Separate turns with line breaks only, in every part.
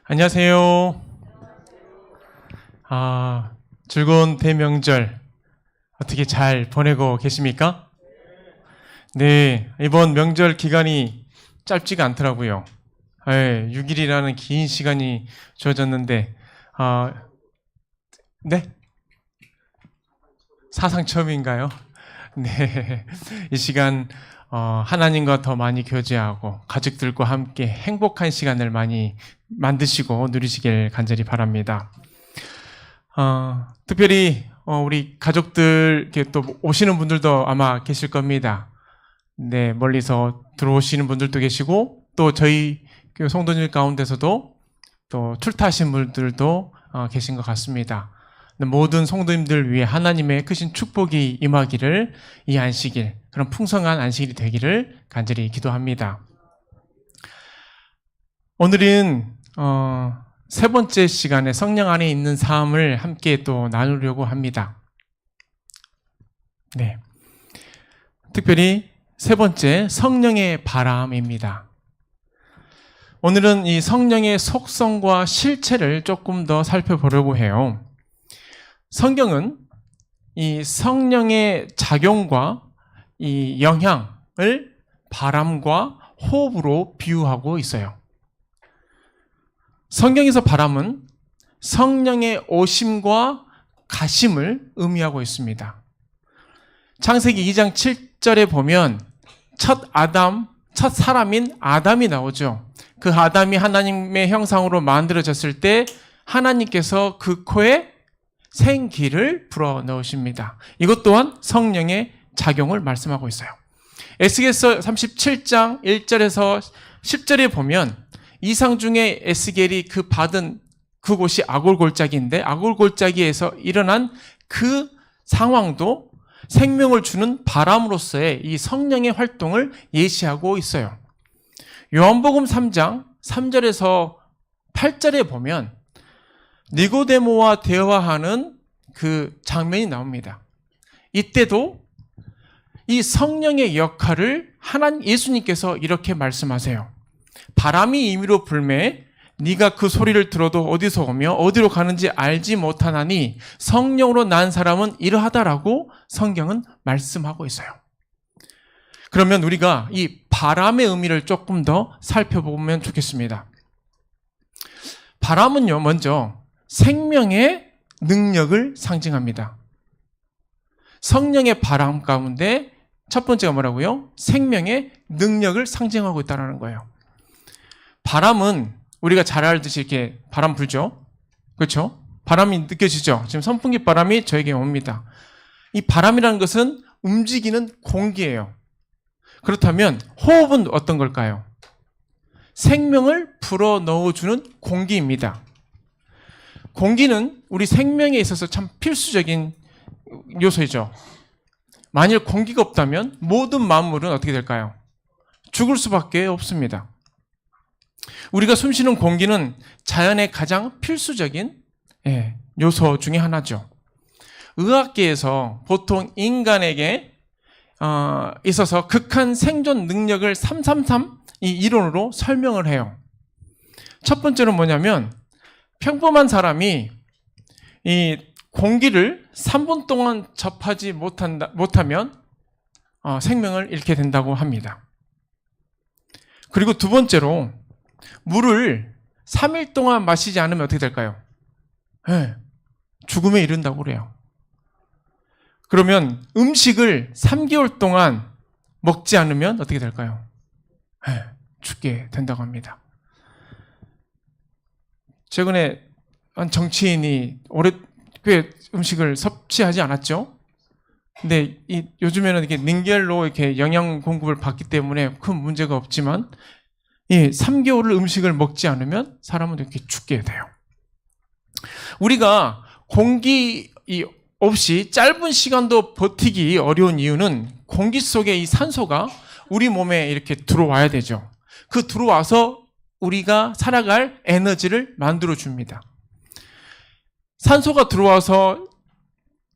안녕하세요. 즐거운 대명절 어떻게 잘 보내고 계십니까? 네, 이번 명절 기간이 짧지가 않더라고요. 6일이라는 긴 시간이 주어졌는데, 네? 사상 처음인가요? 네, 이 시간 하나님과 더 많이 교제하고 가족들과 함께 행복한 시간을 많이 만드시고 누리시길 간절히 바랍니다. 특별히 우리 가족들 이렇게 또 오시는 분들도 아마 계실 겁니다. 네, 멀리서 들어오시는 분들도 계시고 또 저희 성도님 가운데서도 또 출타하신 분들도 계신 것 같습니다. 모든 성도님들 위해 하나님의 크신 축복이 임하기를, 이 안식일, 그런 풍성한 안식일이 되기를 간절히 기도합니다. 오늘은 세 번째 시간에 성령 안에 있는 삶을 함께 또 나누려고 합니다. 네, 특별히 세 번째, 성령의 바람입니다. 오늘은 이 성령의 속성과 실체를 조금 더 살펴보려고 해요. 성경은 이 성령의 작용과 이 영향을 바람과 호흡으로 비유하고 있어요. 성경에서 바람은 성령의 오심과 가심을 의미하고 있습니다. 창세기 2장 7절에 보면 첫 사람인 아담이 나오죠. 그 아담이 하나님의 형상으로 만들어졌을 때 하나님께서 그 코에 생기를 불어넣으십니다. 이것 또한 성령의 작용을 말씀하고 있어요. 에스겔서 37장 1절에서 10절에 보면 이상 중에 에스겔이 받은 그곳이 아골골짜기인데 아골골짜기에서 일어난 그 상황도 생명을 주는 바람으로서의 이 성령의 활동을 예시하고 있어요. 요한복음 3장 3절에서 8절에 보면 니고데모와 대화하는 그 장면이 나옵니다. 이때도 이 성령의 역할을 예수님께서 이렇게 말씀하세요. 바람이 임의로 불매 네가 그 소리를 들어도 어디서 오며 어디로 가는지 알지 못하나니 성령으로 난 사람은 이러하다라고 성경은 말씀하고 있어요. 그러면 우리가 이 바람의 의미를 조금 더 살펴보면 좋겠습니다. 바람은요, 먼저 생명의 능력을 상징합니다. 성령의 바람 가운데 첫 번째가 뭐라고요? 생명의 능력을 상징하고 있다는 거예요. 바람은 우리가 잘 알듯이 이렇게 바람 불죠? 그렇죠? 바람이 느껴지죠? 지금 선풍기 바람이 저에게 옵니다. 이 바람이라는 것은 움직이는 공기예요. 그렇다면 호흡은 어떤 걸까요? 생명을 불어넣어주는 공기입니다. 공기는 우리 생명에 있어서 참 필수적인 요소이죠. 만일 공기가 없다면 모든 만물은 어떻게 될까요? 죽을 수밖에 없습니다. 우리가 숨쉬는 공기는 자연의 가장 필수적인 요소 중에 하나죠. 의학계에서 보통 인간에게 있어서 극한 생존 능력을 333 이 이론으로 설명을 해요. 첫 번째는 뭐냐면 평범한 사람이 이 공기를 3분 동안 접하지 못하면 생명을 잃게 된다고 합니다. 그리고 두 번째로 물을 3일 동안 마시지 않으면 어떻게 될까요? 죽음에 이른다고 그래요. 그러면 음식을 3개월 동안 먹지 않으면 어떻게 될까요? 죽게 된다고 합니다. 최근에 한 정치인이 꽤 음식을 섭취하지 않았죠? 근데 요즘에는 이렇게 링겔로 이렇게 영양 공급을 받기 때문에 큰 문제가 없지만 3개월을 음식을 먹지 않으면 사람은 이렇게 죽게 돼요. 우리가 공기 없이 짧은 시간도 버티기 어려운 이유는 공기 속에 이 산소가 우리 몸에 이렇게 들어와야 되죠. 그 들어와서 우리가 살아갈 에너지를 만들어 줍니다. 산소가 들어와서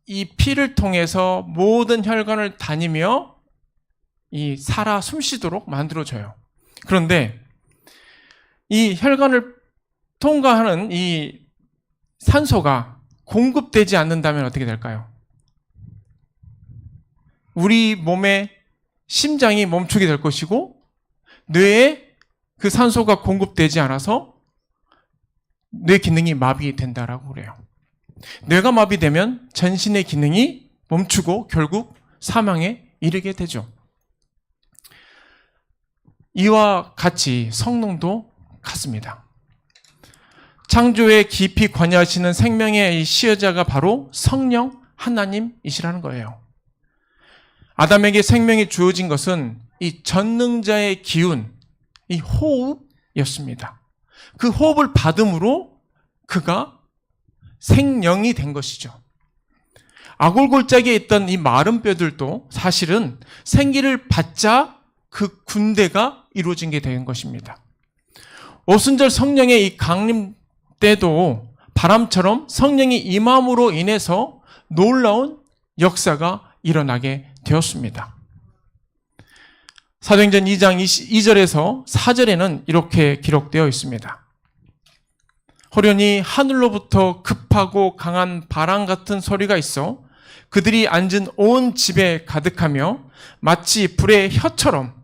이 피를 통해서 모든 혈관을 다니며 살아 숨쉬도록 만들어져요. 그런데 이 혈관을 통과하는 이 산소가 공급되지 않는다면 어떻게 될까요? 우리 몸의 심장이 멈추게 될 것이고 뇌에 그 산소가 공급되지 않아서 뇌 기능이 마비된다라고 그래요. 뇌가 마비되면 전신의 기능이 멈추고 결국 사망에 이르게 되죠. 이와 같이 성령도 같습니다. 창조에 깊이 관여하시는 생명의 이 시여자가 바로 성령 하나님이시라는 거예요. 아담에게 생명이 주어진 것은 이 전능자의 기운, 이 호흡이었습니다. 그 호흡을 받음으로 그가 생령이 된 것이죠. 아골골짜기에 있던 이 마른 뼈들도 사실은 생기를 받자 그 군대가 이루어진 게 된 것입니다. 오순절 성령의 이 강림 때도 바람처럼 성령이 임함으로 인해서 놀라운 역사가 일어나게 되었습니다. 사도행전 2장 2절에서 4절에는 이렇게 기록되어 있습니다. 호련히 하늘로부터 급하고 강한 바람 같은 소리가 있어 그들이 앉은 온 집에 가득하며 마치 불의 혀처럼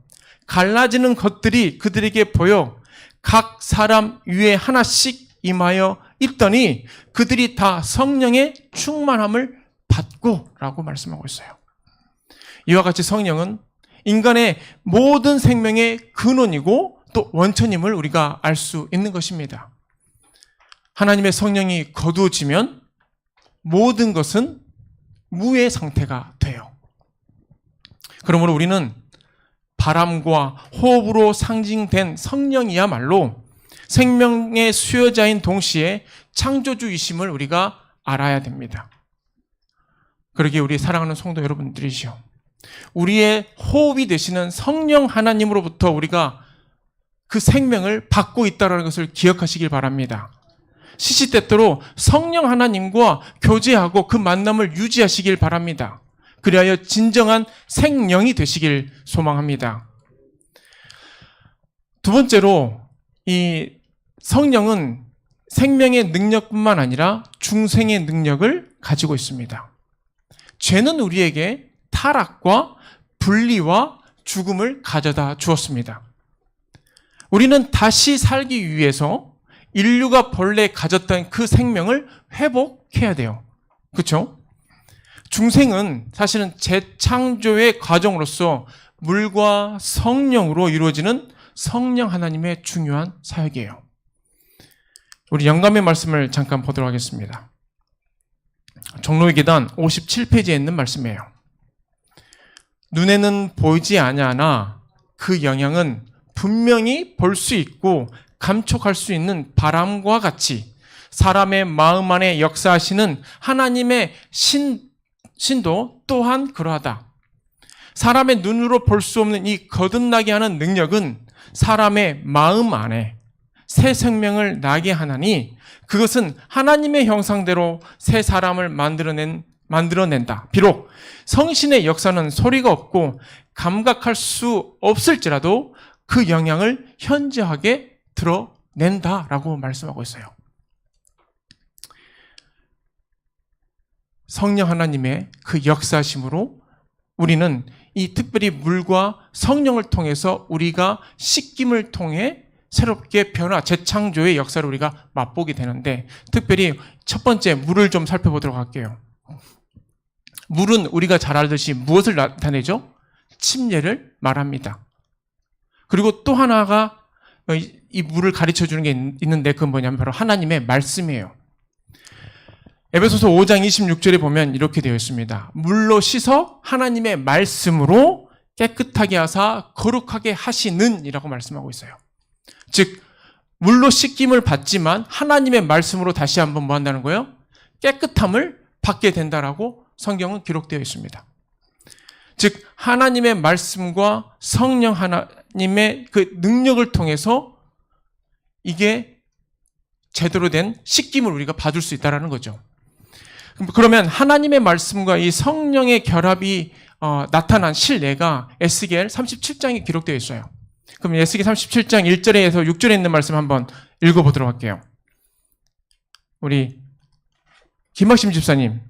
갈라지는 것들이 그들에게 보여 각 사람 위에 하나씩 임하여 있더니 그들이 다 성령의 충만함을 받고 라고 말씀하고 있어요. 이와 같이 성령은 인간의 모든 생명의 근원이고 또 원천임을 우리가 알 수 있는 것입니다. 하나님의 성령이 거두어지면 모든 것은 무의 상태가 돼요. 그러므로 우리는 바람과 호흡으로 상징된 성령이야말로 생명의 수여자인 동시에 창조주이심을 우리가 알아야 됩니다. 그러기에 우리 사랑하는 성도 여러분들이시오. 우리의 호흡이 되시는 성령 하나님으로부터 우리가 그 생명을 받고 있다는 것을 기억하시길 바랍니다. 시시때때로 성령 하나님과 교제하고 그 만남을 유지하시길 바랍니다. 그리하여 진정한 생령이 되시길 소망합니다. 두 번째로 이 성령은 생명의 능력뿐만 아니라 중생의 능력을 가지고 있습니다. 죄는 우리에게 타락과 분리와 죽음을 가져다 주었습니다. 우리는 다시 살기 위해서 인류가 본래 가졌던 그 생명을 회복해야 돼요. 그렇죠? 중생은 사실은 재창조의 과정으로서 물과 성령으로 이루어지는 성령 하나님의 중요한 사역이에요. 우리 영감의 말씀을 잠깐 보도록 하겠습니다. 종로의 계단 57페이지에 있는 말씀이에요. 눈에는 보이지 아니하나 그 영향은 분명히 볼 수 있고 감촉할 수 있는 바람과 같이 사람의 마음 안에 역사하시는 하나님의 신도 또한 그러하다. 사람의 눈으로 볼 수 없는 이 거듭나게 하는 능력은 사람의 마음 안에 새 생명을 나게 하나니 그것은 하나님의 형상대로 새 사람을 만들어낸다. 비록 성신의 역사는 소리가 없고 감각할 수 없을지라도 그 영향을 현저하게 드러낸다라고 말씀하고 있어요. 성령 하나님의 그 역사심으로 우리는 이 특별히 물과 성령을 통해서 우리가 씻김을 통해 새롭게 변화, 재창조의 역사를 우리가 맛보게 되는데 특별히 첫 번째 물을 좀 살펴보도록 할게요. 물은 우리가 잘 알듯이 무엇을 나타내죠? 침례를 말합니다. 그리고 또 하나가 이 물을 가르쳐 주는 게 있는데 그건 뭐냐면 바로 하나님의 말씀이에요. 에베소서 5장 26절에 보면 이렇게 되어 있습니다. 물로 씻어 하나님의 말씀으로 깨끗하게 하사 거룩하게 하시는 이라고 말씀하고 있어요. 즉 물로 씻김을 받지만 하나님의 말씀으로 다시 한번 뭐 한다는 거예요? 깨끗함을 받게 된다라고 성경은 기록되어 있습니다. 즉 하나님의 말씀과 성령 하나님의 그 능력을 통해서 이게 제대로 된 씻김을 우리가 받을 수 있다는 거죠. 그러면 하나님의 말씀과 이 성령의 결합이 나타난 실례가 에스겔 37장에 기록되어 있어요. 그럼 에스겔 37장 1절에서 6절에 있는 말씀 한번 읽어보도록 할게요. 우리 김학심 집사님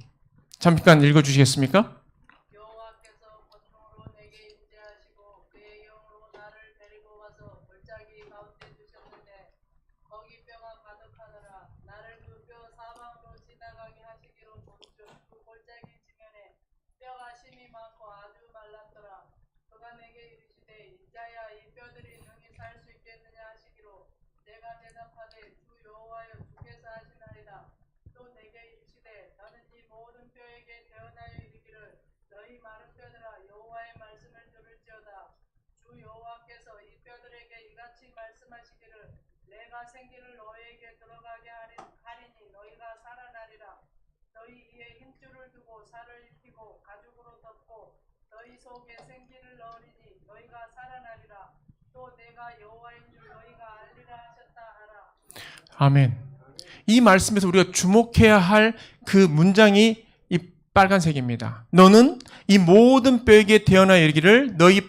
잠깐 읽어주시겠습니까?
여호와께서 권능으로 내게 임재하시고 그의 영으로 나를 데리고 가서 골짜기 가운데 두셨는데 거기 뼈가 가득하더라. 나를 그 뼈 사방으로 지나가게 하시기로 본즉 그 골짜기 지면에 뼈가 심이 많고 아주 말랐더라. 그가 내게 이르시되 인자야 이 뼈들이 능히 살 수 있겠느냐 하시기로 내가 대답하되 주 여호와여 주께서 하시나이다. 또 내게 이르시되 너는 이 모든 뼈에게 대언하여 이르기를 너희 마른 뼈들아 여호와의 말씀을 들을지어다. 주 여호와께서 이 뼈들에게 이같이 말씀하시기를 내가 생기를 너희에게 들어가게 하리니 너희가 살아나리라. 너희 이에 힘줄을 두고 살을 입히고 가죽으로 덮고 너희 속에 생기를 넣으리니 너희가 살아나리라. 또 내가 여호와인 줄 너희가 알리라 하셨다 하라.
아멘. 이 말씀에서 우리가 주목해야 할 그 문장이 이 빨간색입니다. 너는 이 모든 뼈에게 대언하여 이르기를 너희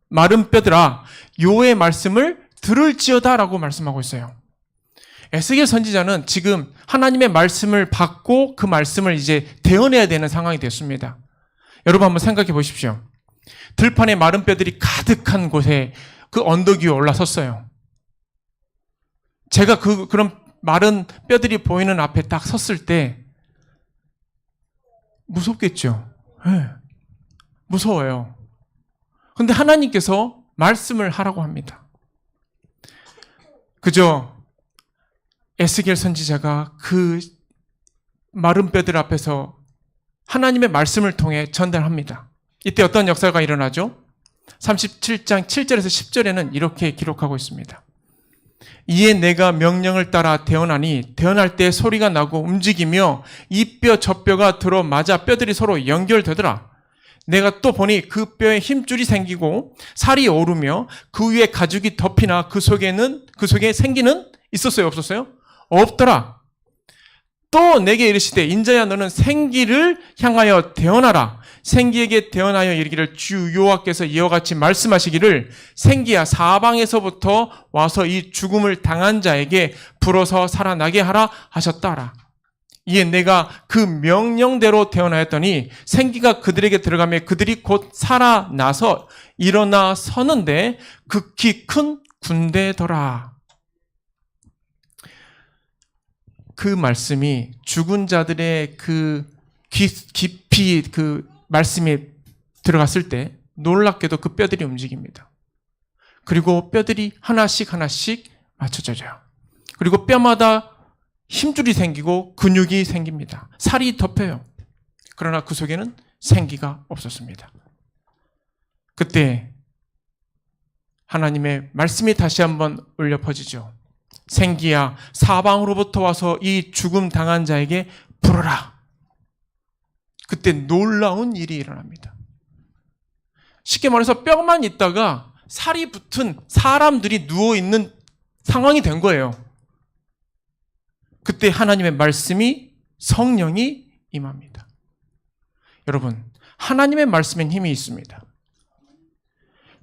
마른 뼈들아 여호와의 말씀을 들을지어다 라고 말씀하고 있어요. 에스겔 선지자는 지금 하나님의 말씀을 받고 그 말씀을 이제 대언해야 되는 상황이 됐습니다. 여러분 한번 생각해 보십시오. 들판에 마른 뼈들이 가득한 곳에 그 언덕 위에 올라섰어요. 제가 그런 마른 뼈들이 보이는 앞에 딱 섰을 때 무섭겠죠. 네. 무서워요. 그런데 하나님께서 말씀을 하라고 합니다. 그저 에스겔 선지자가 그 마른 뼈들 앞에서 하나님의 말씀을 통해 전달합니다. 이때 어떤 역사가 일어나죠? 37장 7절에서 10절에는 이렇게 기록하고 있습니다. 이에 내가 명령을 따라 대언하니 대언할 때 소리가 나고 움직이며 이 뼈 저 뼈가 들어 맞아 뼈들이 서로 연결되더라. 내가 또 보니 그 뼈에 힘줄이 생기고 살이 오르며 그 위에 가죽이 덮이나 그 속에 생기는 있었어요? 없었어요? 없더라. 또 내게 이르시되 인자야 너는 생기를 향하여 대언하라. 생기에게 대언하여 이르기를 주 여호와께서 이와 같이 말씀하시기를 생기야 사방에서부터 와서 이 죽음을 당한 자에게 불어서 살아나게 하라 하셨다라. 이에 내가 그 명령대로 대언하였더니 생기가 그들에게 들어가며 그들이 곧 살아나서 일어나 서는데 극히 큰 군대더라. 그 말씀이 죽은 자들의 그 깊이 그 말씀이 들어갔을 때 놀랍게도 그 뼈들이 움직입니다. 그리고 뼈들이 하나씩 맞춰져요. 그리고 뼈마다 힘줄이 생기고 근육이 생깁니다. 살이 덮여요. 그러나 그 속에는 생기가 없었습니다. 그때 하나님의 말씀이 다시 한번 울려 퍼지죠. 생기야 사방으로부터 와서 이 죽음 당한 자에게 불어라. 그때 놀라운 일이 일어납니다. 쉽게 말해서 뼈만 있다가 살이 붙은 사람들이 누워있는 상황이 된 거예요. 그때 하나님의 말씀이 성령이 임합니다. 여러분, 하나님의 말씀엔 힘이 있습니다.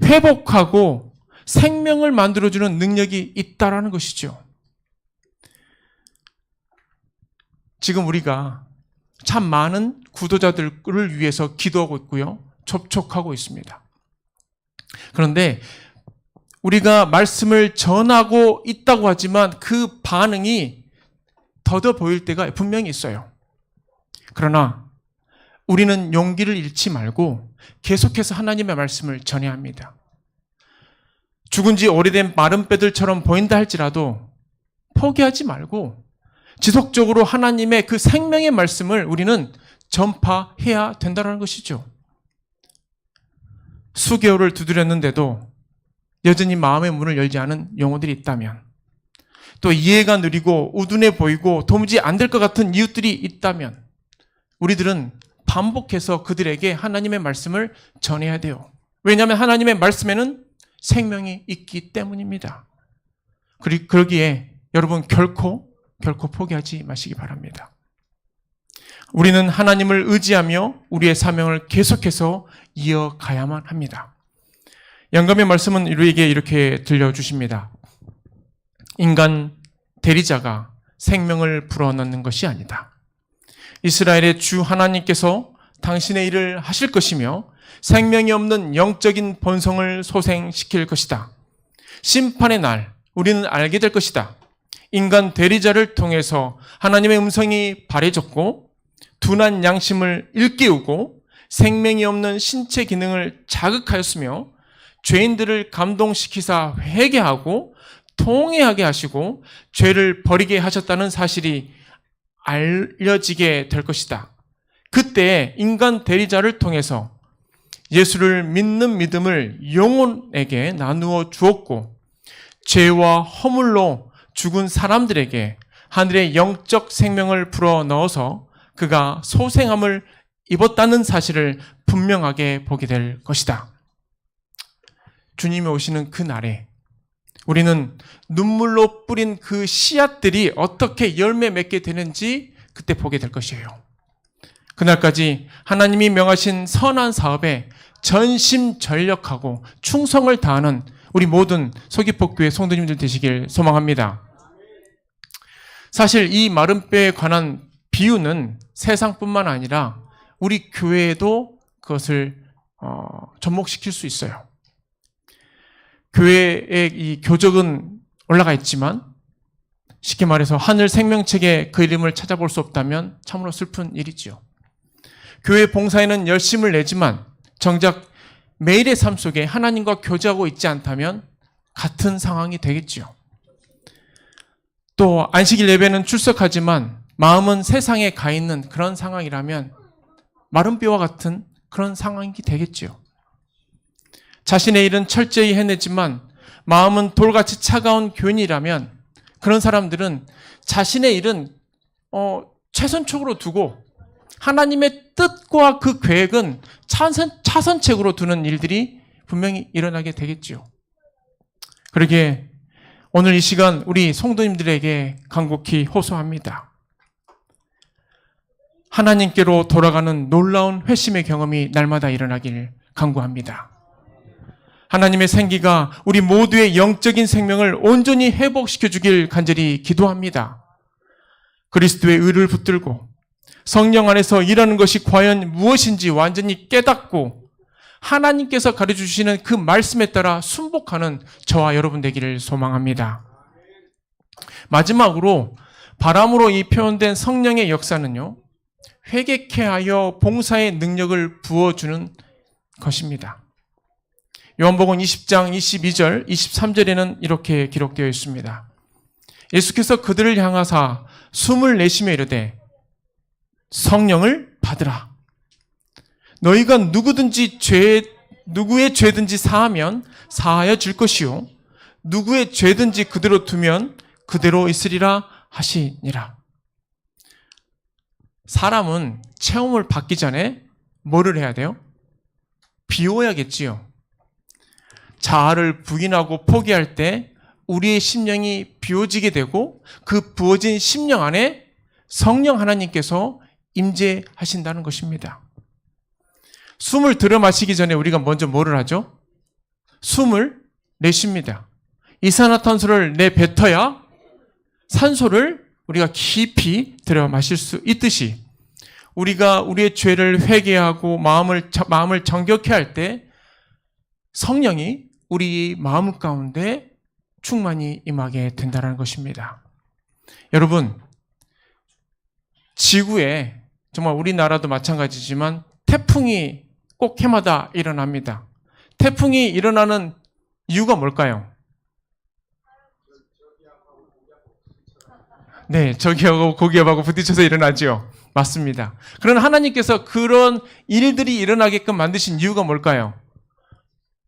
회복하고 생명을 만들어주는 능력이 있다라는 것이죠. 지금 우리가 참 많은 구도자들을 위해서 기도하고 있고요. 접촉하고 있습니다. 그런데 우리가 말씀을 전하고 있다고 하지만 그 반응이 더뎌 보일 때가 분명히 있어요. 그러나 우리는 용기를 잃지 말고 계속해서 하나님의 말씀을 전해야 합니다. 죽은 지 오래된 마른 뼈들처럼 보인다 할지라도 포기하지 말고 지속적으로 하나님의 그 생명의 말씀을 우리는 전파해야 된다는 것이죠. 수개월을 두드렸는데도 여전히 마음의 문을 열지 않은 영혼들이 있다면, 또 이해가 느리고 우둔해 보이고 도무지 안 될 것 같은 이웃들이 있다면 우리들은 반복해서 그들에게 하나님의 말씀을 전해야 돼요. 왜냐하면 하나님의 말씀에는 생명이 있기 때문입니다. 그러기에 여러분 결코 포기하지 마시기 바랍니다. 우리는 하나님을 의지하며 우리의 사명을 계속해서 이어가야만 합니다. 영감의 말씀은 우리에게 이렇게 들려주십니다. 인간 대리자가 생명을 불어넣는 것이 아니다. 이스라엘의 주 하나님께서 당신의 일을 하실 것이며 생명이 없는 영적인 본성을 소생시킬 것이다. 심판의 날 우리는 알게 될 것이다. 인간 대리자를 통해서 하나님의 음성이 바래졌고 둔한 양심을 일깨우고 생명이 없는 신체 기능을 자극하였으며 죄인들을 감동시키사 회개하고 통회하게 하시고 죄를 버리게 하셨다는 사실이 알려지게 될 것이다. 그때 인간 대리자를 통해서 예수를 믿는 믿음을 영혼에게 나누어 주었고 죄와 허물로 죽은 사람들에게 하늘의 영적 생명을 불어넣어서 그가 소생함을 입었다는 사실을 분명하게 보게 될 것이다. 주님이 오시는 그 날에 우리는 눈물로 뿌린 그 씨앗들이 어떻게 열매 맺게 되는지 그때 보게 될 것이에요. 그날까지 하나님이 명하신 선한 사업에 전심전력하고 충성을 다하는 우리 모든 서귀포교회 성도님들 되시길 소망합니다. 사실 이 마른 뼈에 관한 비유는 세상뿐만 아니라 우리 교회에도 그것을 접목시킬 수 있어요. 교회의 이 교적은 올라가 있지만 쉽게 말해서 하늘 생명책에 그 이름을 찾아볼 수 없다면 참으로 슬픈 일이지요. 교회 봉사에는 열심을 내지만 정작 매일의 삶 속에 하나님과 교제하고 있지 않다면 같은 상황이 되겠지요. 또 안식일 예배는 출석하지만 마음은 세상에 가 있는 그런 상황이라면 마른 뼈와 같은 그런 상황이 되겠지요. 자신의 일은 철저히 해내지만 마음은 돌같이 차가운 교인이라면 그런 사람들은 자신의 일은 최선책으로 두고 하나님의 뜻과 그 계획은 차선책으로 두는 일들이 분명히 일어나게 되겠지요. 그러기에 오늘 이 시간 우리 성도님들에게 간곡히 호소합니다. 하나님께로 돌아가는 놀라운 회심의 경험이 날마다 일어나길 간구합니다. 하나님의 생기가 우리 모두의 영적인 생명을 온전히 회복시켜 주길 간절히 기도합니다. 그리스도의 의를 붙들고 성령 안에서 일하는 것이 과연 무엇인지 완전히 깨닫고 하나님께서 가르쳐주시는 그 말씀에 따라 순복하는 저와 여러분 되기를 소망합니다. 마지막으로 바람으로 이 표현된 성령의 역사는요, 회개케 하여 봉사의 능력을 부어주는 것입니다. 요한복음 20장 22절, 23절에는 이렇게 기록되어 있습니다. 예수께서 그들을 향하사 숨을 내쉬며 이르되 성령을 받으라. 너희가 누구의 죄든지 사하면 사하여 줄 것이요 누구의 죄든지 그대로 두면 그대로 있으리라 하시니라. 사람은 체험을 받기 전에 뭐를 해야 돼요? 비워야겠지요. 자아를 부인하고 포기할 때 우리의 심령이 비워지게 되고 그 부어진 심령 안에 성령 하나님께서 임재하신다는 것입니다. 숨을 들여 마시기 전에 우리가 먼저 뭐를 하죠? 숨을 내쉽니다. 이산화탄소를 내뱉어야 산소를 우리가 깊이 들여 마실 수 있듯이 우리가 우리의 죄를 회개하고 마음을 정결케 할 때 성령이 우리 마음 가운데 충만히 임하게 된다는 것입니다. 여러분, 지구에 정말 우리나라도 마찬가지지만 태풍이 꼭 해마다 일어납니다. 태풍이 일어나는 이유가 뭘까요? 네, 저기하고 고기압하고 부딪혀서 일어나죠. 맞습니다. 그러나 하나님께서 그런 일들이 일어나게끔 만드신 이유가 뭘까요?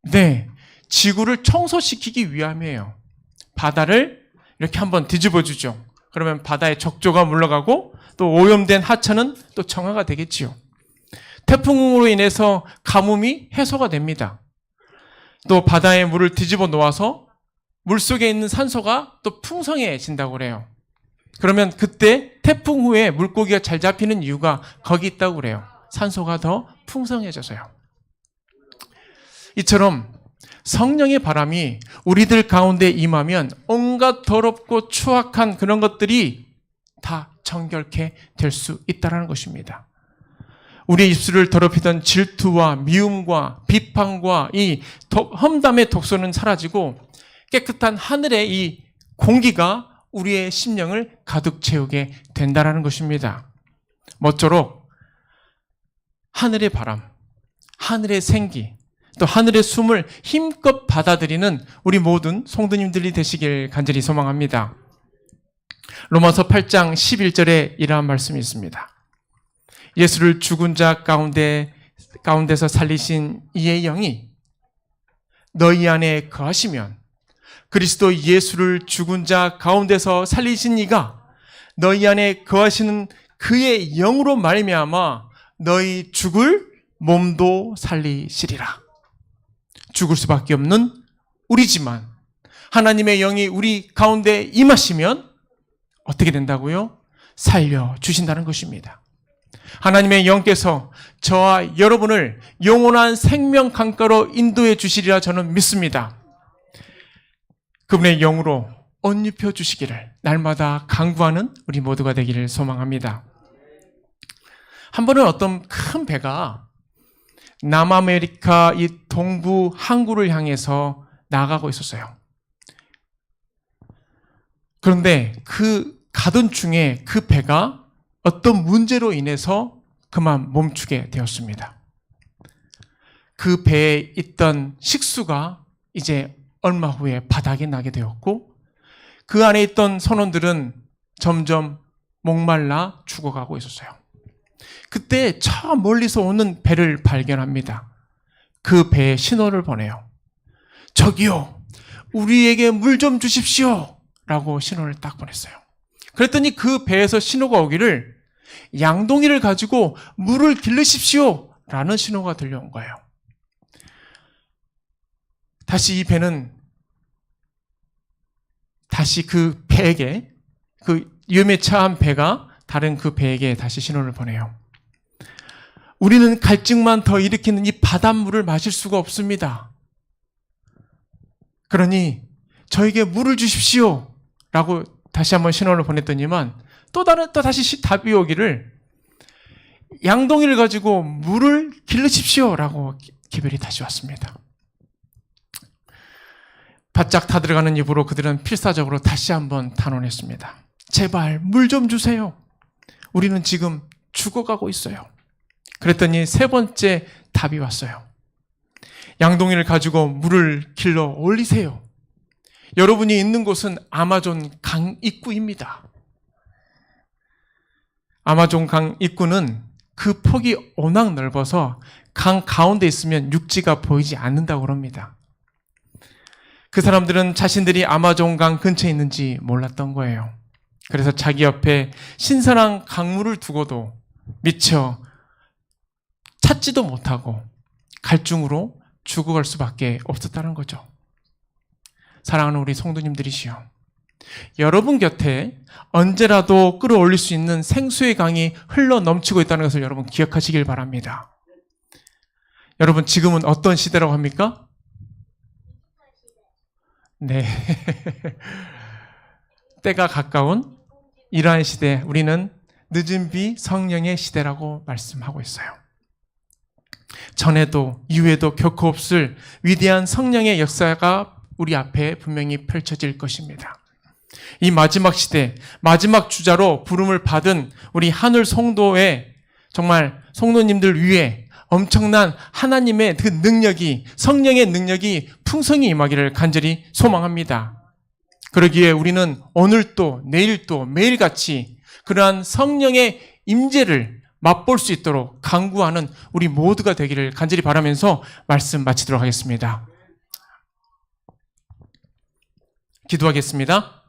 네, 지구를 청소시키기 위함이에요. 바다를 이렇게 한번 뒤집어 주죠. 그러면 바다의 적조가 물러가고 또 오염된 하천은 또 정화가 되겠지요. 태풍으로 인해서 가뭄이 해소가 됩니다. 또 바다의 물을 뒤집어 놓아서 물속에 있는 산소가 또 풍성해진다고 그래요. 그러면 그때 태풍 후에 물고기가 잘 잡히는 이유가 거기 있다고 그래요. 산소가 더 풍성해져서요. 이처럼 성령의 바람이 우리들 가운데 임하면 온갖 더럽고 추악한 그런 것들이 다 정결케 될 수 있다는 것입니다. 우리의 입술을 더럽히던 질투와 미움과 비판과 이 험담의 독소는 사라지고 깨끗한 하늘의 이 공기가 우리의 심령을 가득 채우게 된다는 것입니다. 모쪼록 하늘의 바람, 하늘의 생기, 또 하늘의 숨을 힘껏 받아들이는 우리 모든 성도님들이 되시길 간절히 소망합니다. 로마서 8장 11절에 이러한 말씀이 있습니다. 예수를 죽은 자 가운데서 살리신 이의 영이 너희 안에 거하시면 그리스도 예수를 죽은 자 가운데서 살리신 이가 너희 안에 거하시는 그의 영으로 말미암아 너희 죽을 몸도 살리시리라. 죽을 수밖에 없는 우리지만 하나님의 영이 우리 가운데 임하시면 어떻게 된다고요? 살려주신다는 것입니다. 하나님의 영께서 저와 여러분을 영원한 생명 강가로 인도해 주시리라 저는 믿습니다. 그분의 영으로 옷 입혀 주시기를 날마다 간구하는 우리 모두가 되기를 소망합니다. 한 번은 어떤 큰 배가 남아메리카 이 동부 항구를 향해서 나가고 있었어요. 그런데 그 가던 중에 그 배가 어떤 문제로 인해서 그만 멈추게 되었습니다. 그 배에 있던 식수가 이제 얼마 후에 바닥에 나게 되었고 그 안에 있던 선원들은 점점 목말라 죽어가고 있었어요. 그때 저 멀리서 오는 배를 발견합니다. 그 배에 신호를 보내요. 저기요, 우리에게 물 좀 주십시오 라고 신호를 딱 보냈어요. 그랬더니 그 배에서 신호가 오기를 양동이를 가지고 물을 길르십시오 라는 신호가 들려온 거예요. 다시 이 배는 다시 그 배에게, 그 위험에 처한 배가 다른 그 배에게 다시 신호를 보내요. 우리는 갈증만 더 일으키는 이 바닷물을 마실 수가 없습니다. 그러니 저에게 물을 주십시오 라고 다시 한번 신호를 보냈더니만 또 다시 답이 오기를 양동이를 가지고 물을 길르십시오 라고 기별이 다시 왔습니다. 바짝 타들어가는 입으로 그들은 필사적으로 다시 한번 탄원했습니다. 제발 물 좀 주세요. 우리는 지금 죽어가고 있어요. 그랬더니 세 번째 답이 왔어요. 양동이를 가지고 물을 길러 올리세요. 여러분이 있는 곳은 아마존 강 입구입니다. 아마존 강 입구는 그 폭이 워낙 넓어서 강 가운데 있으면 육지가 보이지 않는다고 합니다. 그 사람들은 자신들이 아마존 강 근처에 있는지 몰랐던 거예요. 그래서 자기 옆에 신선한 강물을 두고도 미처 찾지도 못하고 갈증으로 죽어갈 수밖에 없었다는 거죠. 사랑하는 우리 성도님들이시여, 여러분 곁에 언제라도 끌어올릴 수 있는 생수의 강이 흘러 넘치고 있다는 것을 여러분 기억하시길 바랍니다. 여러분 지금은 어떤 시대라고 합니까? 네. 때가 가까운 이러한 시대, 우리는 늦은 비 성령의 시대라고 말씀하고 있어요. 전에도 이후에도 결코 없을 위대한 성령의 역사가 우리 앞에 분명히 펼쳐질 것입니다. 이 마지막 시대, 마지막 주자로 부름을 받은 우리 하늘 성도의 정말 성도님들 위해 엄청난 하나님의 그 능력이, 성령의 능력이 풍성히 임하기를 간절히 소망합니다. 그러기에 우리는 오늘도 내일도 매일같이 그러한 성령의 임재를 맛볼 수 있도록 간구하는 우리 모두가 되기를 간절히 바라면서 말씀 마치도록 하겠습니다. 기도하겠습니다.